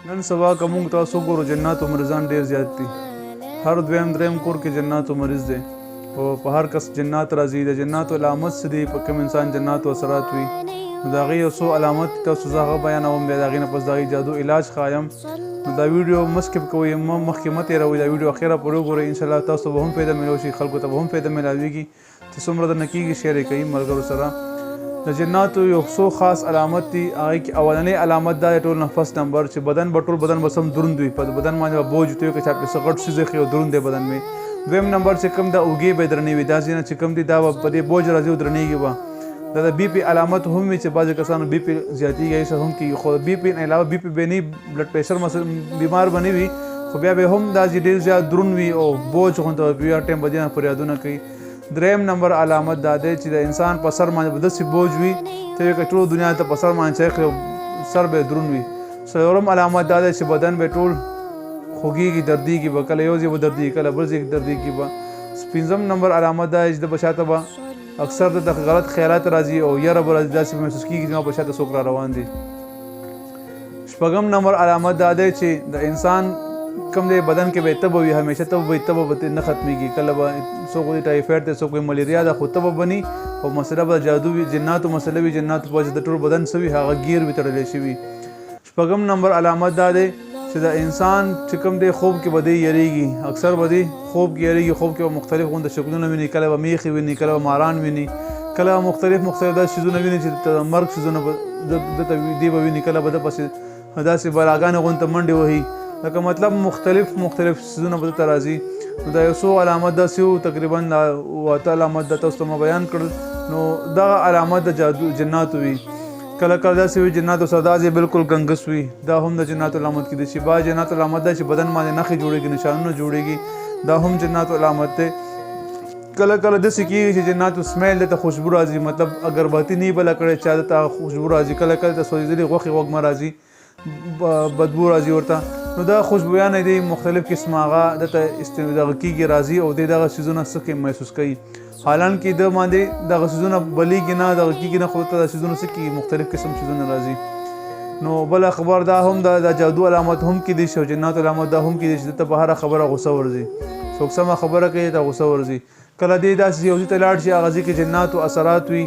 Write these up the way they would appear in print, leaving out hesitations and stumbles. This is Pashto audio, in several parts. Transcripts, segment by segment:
نن سبا که موږ تاسو ګورو جنات او مریضان ډېر زیات دي. هر دویم دریم کور کې جنات او مریض دی او په هر کس جنات راځي. د جناتو علامت څه دي؟ په کوم انسان جنات او اثرات وي نو د هغې یو څو علامت تاسو زه هغه بیانوم، بیا د هغې نه پس د هغې جادو علاج ښایم. نو دا ویډیو مه سکپ کوئ، مخکې مه تېروئ، دا ویډیو اخره پورې وګورئ. انشاءالله تاسو ته به هم فایده میلاو شي، خلکو ته به هم فایده میلاویږي چې څومره درنه کېږي شیر یې کوي ملګرو سره. د جناتو یو څو خاص علامت دي. هغې کې اولنۍ علامت دا دی ټول نه فرست نمبر چې بدن به ټول بدن به سم دروند وي، په بدن باندې به بوج وي که چا پې څه غټ څیز ایښی او دروند دی بدن مې. دویم نمبر چې کوم د اوږې به یې درنې وي، دا ځینې چې کوم دي دا به په دې بوج راځي او درنېږي به. دا د بي پي علامت هم وي چې بعضې کسانو بي پي زیاتېږي سره هم کېږي، خو بي پي نه علاوه بي پي به نه بلډ پریشر بیمار به نه وي، خو بیا به هم دا ډېر زیات دروند وي او بوج غوندې وي، هر ټایم به دې نه فریادونه کوي. دریم نمبر علامت دا دی چې د انسان په سر باندې به داسې بوج وي ته یې که ټول دنیا ته په سر باندې چایخلې سر به یې دروند وي. څلورم علامت دا دی چې بدن به ټول خوږېږي، دردېږي به، کله یو ځای به دردېږي کله بل ځای دردېږي به. پنځم نمبر علامت دا دی چې د به شاته به اکثر د غلط خیالات راځي او یره به راځي، داسې محسوس کېږي چې ما په شاته څوک را روان دي. شپږم نمبر علامت دا دی چې د انسان کوم دی بدن کې به تبه وي، همیشه تبه به تبه به نه ختمېږي. کله به څوک وایي ټایفاید دی، څوک وایي ملیریا ده، خو تبه به نه او مسله به جادو وي، جناتو مسله وي. جناتو په وجه د ټول بدن څه وي هغه ګیر وي، تړلی شوي. شپږم نمبر علامت دا دی چې د انسان چې کوم دی خوب کې به دی یریږي، اکثر به دی خوب کې یریږي. خوب کې به مختلف غونده شکلونه ویني، کله به میخې ویني، کله به ماران ویني، کله به مختلف داسې څیزونه ویني چې د مرګ څیزونه دته دی به ویني، کله به ده پسې داسې بلاګانې غونته منډې وهي، لکه مطلب مختلف څیزونه به دته راځي. نو دا یو څو علامت داسې وو، تقریبا اته علامت دا تاسو ته ما بیان کړل. نو دغه علامت د جادو جناتو وي. کله کله داسې وي جناتو سره دا ځای بالکل ګنګس وي، دا هم د جناتو علامت کېدای شي. بعض جناتو علامت دا چې بدن باندې نښې جوړېږي، نشانونه جوړېږي، دا هم جناتو علامت دی. کله کله داسې کېږي چې جناتو سمیل دته خوشبو راځي، مطلب اګرباتي نه یې بله کړې چا دته خوشبو راځي. کله کله ته سوځېدلې غوښې وږمه راځي، بدبو راځي ورته. نو دا خوشبویانې دي مختلف قسمه هغه دته دغه کېږي راځي او دی دغه څیزونه څه کې محسوس کوي. حالانکې د باندې دغه څیزونه بلیږي نه، دغه کېږي نه، خو ته دا څیزونه څه کېږي مختلف قسم څیزونه راځي. نو بله خبر دا هم د جادو علامت هم کېدای شي او جناتو علامت دا هم کېدای شي دته په هره خبره غوسه ورځي. څوک سمه خبره کوي ته غوسه ورځي. کله دی داسې یو ځای ته لاړ شي هغه ځای کې جناتو اثرات وي،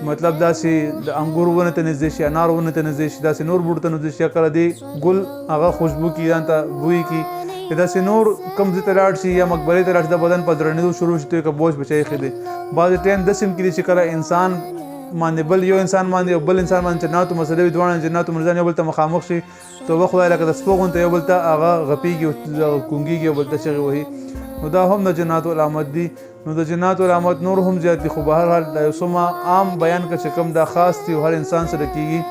مطلب داسې د انګور ونه ته نږدې شي، انار ونه ته نږدې شي، داسې نور بوټو ته نږدې شي، کله دی ګل هغه خوشبو کي ځان ته بوی کي، داسې نور کوم ځای ته لاړ شي یا مقبرې ته لاړ شي د بدن په درنېدو شروع شي ته که بوج بچی ایښی دی. بعضې ټایم داسې هم کېدي چې کله انسان باندې بل یو انسان باندې او بل انسان باندې جناتو مسلې وي، دواړه جناتو مریضان یو بل ته مخامخ شي، توبه خدای لکه د سپو غوندې یو بل ته هغه غپېږي او کونګېږي او بل ته چغې وهي. نو دا هم د جناتو علامت دي. نو د جناتو علامت نور هم زیات دي، خو به هر حال دا یو څه ما عام بیان کړ چې کوم دا خاص دي او هر انسان سره کېږي.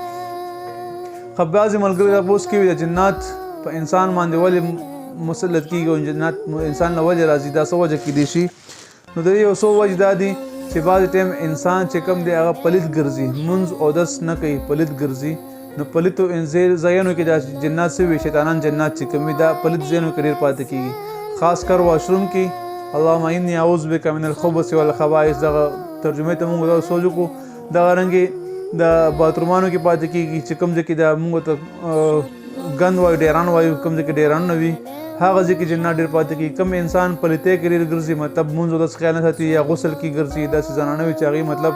خو بعضې ملګري تپوس کوي د جنات په انسان باندې ولې مسلط کېږي او جنات انسان له ولې راځي، دا څه وجه کېدای شي. نو د دې یو څو وجې دا دي چې بعضې ټایم انسان چې کوم دی هغه پلیت ګرځي، لمونځ اودس نه کوي، پلیت ګرځي. نو پلیتو ځایونو کې دا جنات څه وي، شیطانان جنات چې کوم وي دا پلیت ځایونو کې ډېر پاتې کېږي، خاص کر واشروم کې. اللهم انی اعوذ بک من الخبث والخبائث دغه ترجمه ته موږ دا سوچ وکړو. دغه رنګې د باترومانو کې پاتې کېږي چې کوم ځای کې دا موږ ته ګند وایو، ډیران وایو، کوم ځای کې ډیران نه وي هغه ځای کې جنات ډېر پاتې کېږي. کوم انسان پلیتۍ کې ډېر ګرځي، مطلب لمونځ اودس خیال نه ساتي یا غسل کې ګرځي، داسې زنانه وي چې هغې مطلب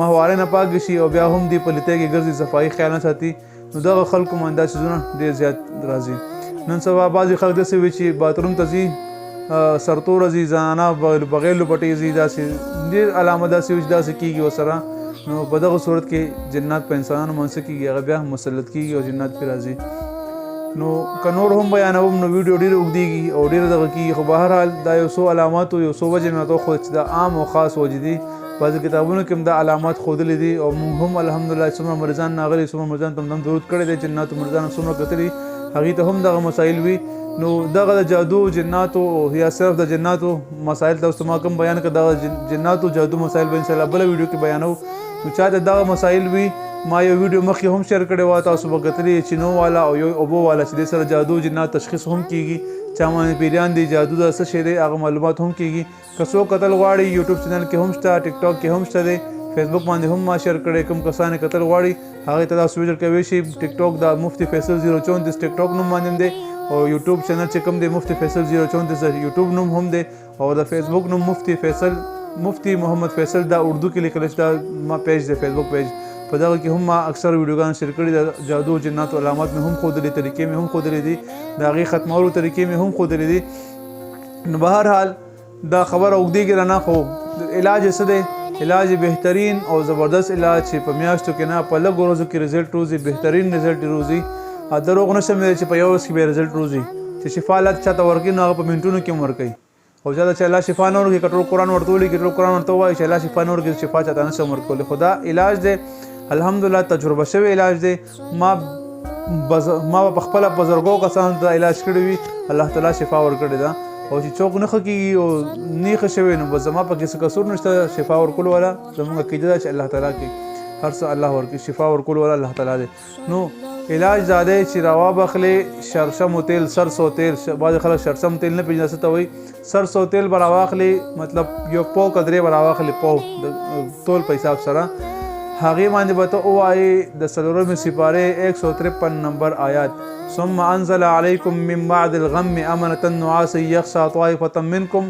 ماهواره نه پاک شي او بیا هم دې پلیتۍ کې ګرځي، صفایي خیال نه ساتي، نو دغه خلکو باندې دا څیزونه ډېر زیات راځي. نن سبا بعضې خلک داسې وي چې باتروم ته ځي سرتوره ځي، زنانه بغیر لپټې ځي، داسې ډېر علامه داسې وي چې داسې کېږي ورسره. نو په دغه صورت کې جنات په انسانانو باندې څه کېږي هغه بیا مسلط کېږي او جنات پرې راځي. نو که نور هم بیانوم نو ویډیو ډېره اوږدېږي او ډېره دغه کېږي، خو به هر حال دا یو څو علامات او یو څو وجې مې راته وښودل چې دا عام او خاص وجې دي. بعضې کتابونو کې هم دا علامات ښودلي دي او موږ هم الحمدلله څومره مریضان ناغلي، څومره مریضان ته هم درود کړی دی، جناتو مریضان څومره کتلي هغې ته هم دغه مسایل وي. نو دغه د جادو جناتو یا صرف د جناتو مسایل تاسو ما کوم بیان کړه، دغه جناتو جادو مسایل به انشاءالله بله ویډیو کې بیانو. نو چا ته دغه مسایل وي ما یو ویډیو مخکې هم شیر کړی وه، تاسو به کتلي چینو والا او یو اوبو والا چې دې سره جادو جنات تشخیص هم کېږي، چا باندې پیریان دي، جادو دا څه شی دی هغه معلومات هم کېږي. که څوک کتل غواړي یوټیوب چینل کې هم شته، ټیک ټاک کې هم شته دی، فیسبوک باندې هم ما شیر کړی. کوم کسان کتل غواړي هغه ته تاسو ویډیو کوي شي. ټیک ټاک دا مفتی فیصل 034 ټیک ټاک نوم باندې دی او یوټیوب چینل چې کوم دی مفتی فیصل 034 یوټیوب نوم هم دی او د فیسبوک نوم مفتی محمد فیصل دا اردو کې لیکل شوی. دا ما پیج دی فیسبوک پیج په دغه کې هم ما اکثر ویډیوګان شیر کړي. د جادو جنات علامات مې هم ښودلې، طریقې مې هم ښودلې دي، د هغې ختمولو طریقې مې هم ښودلې دي. نو بهرحال دا خبره اوږدېږي رانه، خو علاج یې څه دی؟ علاج بهترین او زبردست علاج چې په میاشتو کې نه په لږو ورځو کې رزلټ روزي، بهترین رزلټ روزي. دروغ نشم ویلی چې په یو ورځ کې به رزلټ روزي. چې شفا الله چاته ورکوي نو هغه په منټونو کې هم ورکوي. او چاته چې الله شفا نه ورکوي که ټول قرآن ورته ولیکي، ټول قرآن ورته ووایي چې الله شفا نه ورکوي، شفا چاته نشم ورکولی. خو دا علاج دی الحمدلله تجربه شوی علاج دی. ما په خپله بزرګو کسانو ته علاج کړی وي، الله تعالی شفا ورکړې ده. او چې څوک نه ښه کېږي او نه ښه شوی نو بس زما پکې څه قصور نشته. شفا ورکولو والا زموږ عقیده ده چې الله تعالی کې هر څه الله ورکوي. شفا ورکولو والا الله تعالی دی. نو علاج دا دی چې راوا بخلې شرشم و تیل، سرسو تیل، بعضې خلک شرشم تیل نه پېژني څه ته وایي. سرسو تیل به راواخلې، مطلب یو پو قدرې به راواخلې، پو د تول په حساب سره. هغې باندې به ته ووایې د 4 سپارې 153 نمبر آیات ثم انزل علیکم من بعد الغم امنة نعاسا یغشی طائفة منکم.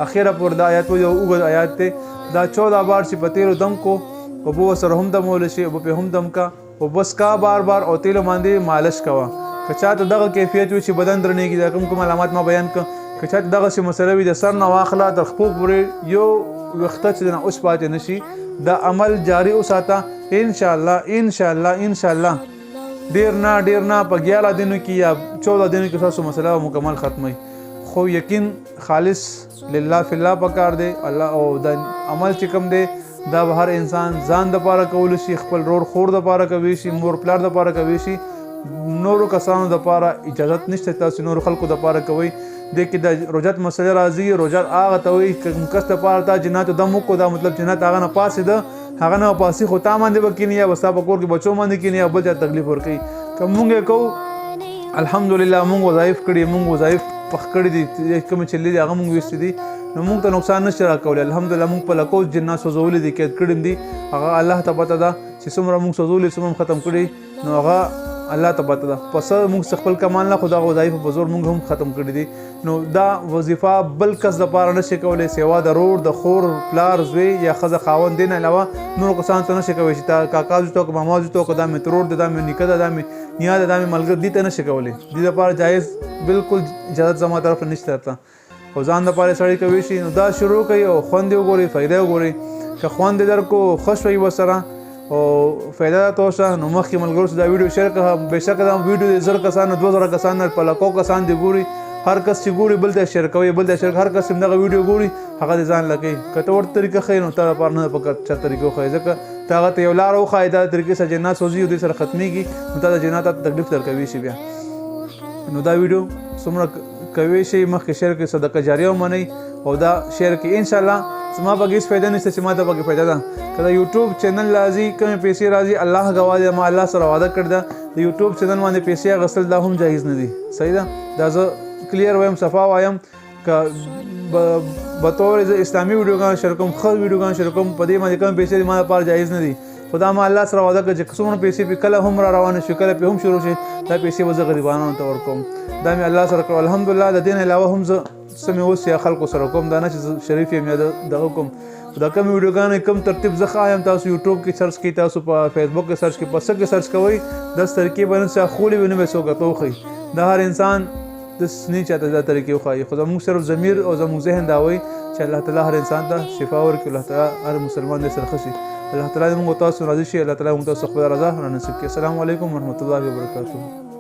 اخره پورې دا آیات یو اوږد آیات دی. دا 14 بار چې په تیلو دم کو، اوبو سره هم دمولی شي، اوبو پې هم دم کا، او بس کا بار او تیلو باندې مالش کوه. که چاته دغه کیفیت وي چې بدن درنېږي، دا کوم علامات ما بیان کړه، که چاته دغسې مسله وي د سر نه واخله تر خپو پورې یو ویښته چې نه اوس پاتې نه شي، دا عمل جاری وساته انشاءالله. ډیر نه په 11 دنو کې یا 14 دنو کې تاسو مسله مکمل ختموي. خو یقین خالص لله فی الله پکار دی. الله او دا عمل چې کوم دی دا به هر انسان ځان دپاره کولی شي، خپل رور خور دپاره کوي شي، مور پلار دپاره کوي شي، نورو کسانو دپاره اجازت نشته تاسو نورو خلکو دپاره کوئ. دې کې د رجت مسله راځي. رجت هغه ته وایي کوم کس دپاره تا جناتو دم وکړو، دا مطلب جنات هغه نه پاسېده، هغه نه پاسې خو تا باندې به کیني یا به ستا په کور کې بچو باندې کیني یا بل چا تکلیف ورکوي. که مونږ یې کوو الحمدلله مونږ وظایف کړي، مونږ وظایف پخ کړي دي، کومې چلې دي هغه مونږ ویستې دي، نو مونږ ته نقصان نشي راکولی. الحمدلله مونږ په لکو جنات سوځولي دي، قید کړي دي، هغه الله ته پته ده چې څومره مونږ سوځولي، څومره ختم کړي، نو هغه الله ته پته ده. پس مونږ خپل کمال نه، خو دا وظایف په زور مونږ هم ختم کړي دي. نو دا وظیفه بل کس دپاره نشي کولی سوا د رور، د خور، پلار، زوی یا ښځه خاوند دی نه علاوه نورو کسانو ته نشي کولی چې تا کاکا زوی ته که ماما زوی ته که دا مې ترور دی، دا مې نیکه ده، دا مې نیا ده، دا مې ملګری، دې ته نشي کولی. دې دپاره جایز بالکل اجازت زما طرف نه نشته درته. او ځان دپاره سړی کوي شي نو دا شروع کوي او خوند یې وګورئ، فایده یې وګورئ. که خوند یې درکو ښه شوي ورسره او فایده راته وشوه نو مخکې ملګرو سره دا ویډیو شیر کړه. بېشکه دا ویډیو د 1000 کسان نه 2000 کسان نه په لکو کسان دې ګوري. هر کس چې ګوري بل ته شیر کوي، بل ته شیر، هر کس چې دغه ویډیو ګوري هغه دې ځان لګوي. که ته ورته طریقه ښیې نو تا لپاره نه په چا طریقه وښایي، ځکه ته هغه ته یو لاره وښایي دا طریقې سره جنات سوځي او دې سره ختمېږي، نو تا د جنات ته تکلیف درکوي شي. بیا نو دا ویډیو څومره کوي شي مخکې شیر کړئ، صدقه جاریه ومنئ او دا شیر کړئ. انشاءالله زما پکې هېڅ فایده نشته چې ما ته پکې فایده ده. که د یوټیوب چینل راځي، کومې پیسې راځي، الله گواه دی، ما الله سره وعده کړې ده د یوټیوب چینل باندې پیسې اخیستل دا هم جایز نه دي. صحیح ده، دا زه کلیر وایم، صفا وایم. که بطور زه اسلامي ویډیوګان شیر کوم، ښه ویډیوګان شیر کوم، په دې باندې کومې پیسې دي ما لپاره جایز نه دي. خو دا ما الله سره وعده کړه چې څومره پیسې پې کله هم را روانې شي، کله پې هم شروع شي، دا پیسې به زه غریبانو ته ورکوم. دا مې الله سره کړو. الحمدلله د دې نه علاوه هم زه څه مې اوس یا خلکو سره کوم، دا نه چې زه شریف یم یا دغه کوم. دا کوم ویډیوګانې کوم ترتیب زه ښایم، تاسو یوټیوب کې سرچ کړئ، تاسو په فیسبوک کې سرچ کړئ، په څه کې سرچ کوئ، داسې طریقې به نه چا ښولې وي، نه به څوک راته وښایي. دا هر انسان داسې نه چاته دا طریقې وښایي، خو زموږ صرف ضمیر او زموږ ذهن دا وایي چې الله تعالی هر انسان ته شفا ورکړي، الله تعالی هر مسلمان دې سره ښه شي، الله تعالی دې موږ تاسو راضي شي، الله تعالی موږ تاسو خپله رضا رانصیب کړي. السلام علیکم ورحمة الله وبرکاته.